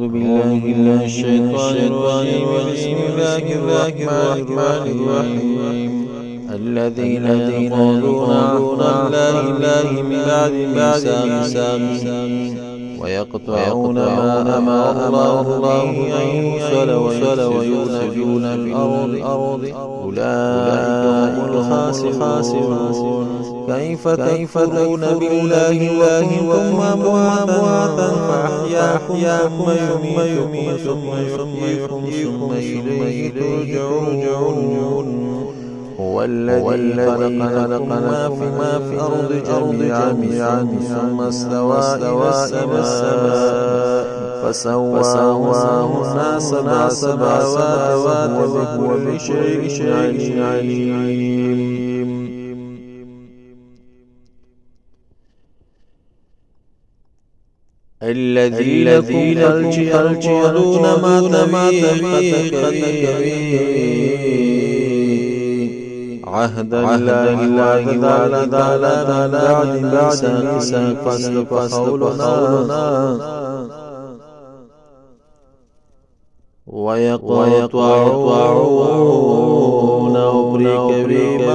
أعوذ بالله من الشيطان الرجيم. بسم الله الرحمن الرحيم. الذين يقولون عهد الله من بعد ميثاقه ويقطعون ما أمر الله به أن يوصل ويفسدون في الأرض أولئك هم الخاسرون. كيف تكفرون بالله وكنتم أمواتا فأحياكم ثم يميتكم ثم إليه ترجعون. هو الذي خلق لكم ما في الأرض جميعا ثم استوى إلى السماء فسواهن سبع سماوات وهو بكل شيء عليم. الذي لكم تلجئون ما تبيه عهد الله تعالى بعد ميثاقه فقولنا ويقطعون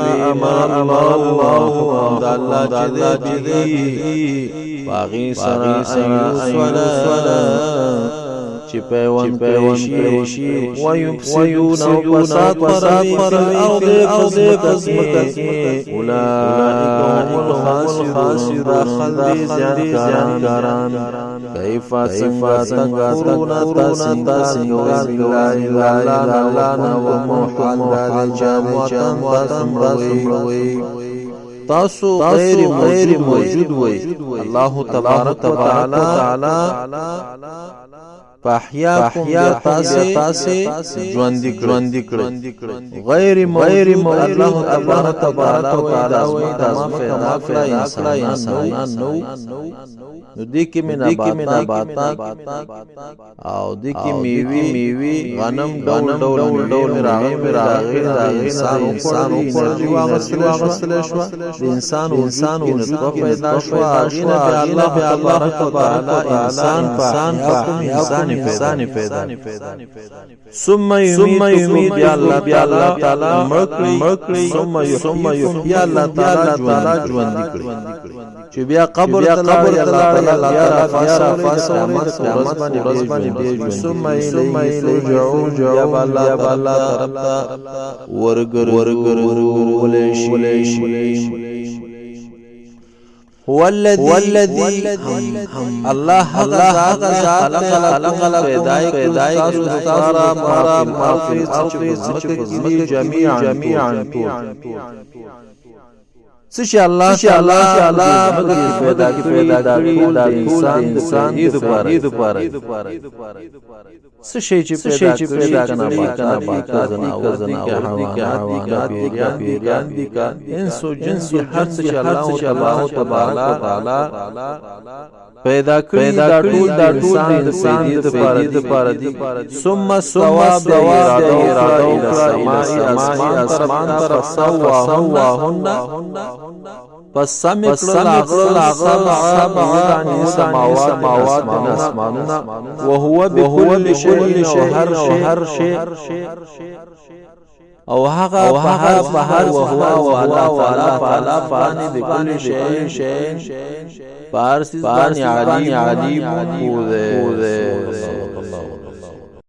ما أمر الله تعالى باغي سرا چی پیوان پیشی ویفسدون فساد في الأرض أولئك هم الخاسرون خلدي زیانکاران. كيف تكفرون تاسنگار لانا ومحال جامواتن تاسو غیر موجود وی. الله تبارک و تعالی فاحیاکم تاسی جواندی کړی. غیر موجود الله تبارک و تعالی وی تاسو فیدا انسان نو دی کی نباتات او دی کی میوی غنم ډول راغی انسان پر واغسل شو. انسان وجود پیدا شو. الله تبارک و تعالی انسان پیدا ثم يميت الله تعالی مکړي ثم يحيي الله تعالی ژوند کړي. چې بیا قبر تعالی الله فاسو قیامت باندې ثم إليه ترجعون. جواب الله طرفتا ورګر هو الذي الله ذات خلق پیدای کړو ما في جميعا سشي الله پیدا کړی دا انسان د پاره سشي چې پیدا کنا حیوانات پیریان دي کا انسو جنس هر څه الله تبارک وتعالى پیدا کړی دا ټول انسان د پاره دي. ثم استوى اراده اسمان تر سواهن پس سمکل سماوات اسماننا وهو بكل شيء هر شيء او هغه بهر وهو وعلى فاني بكل شيء فارس عليم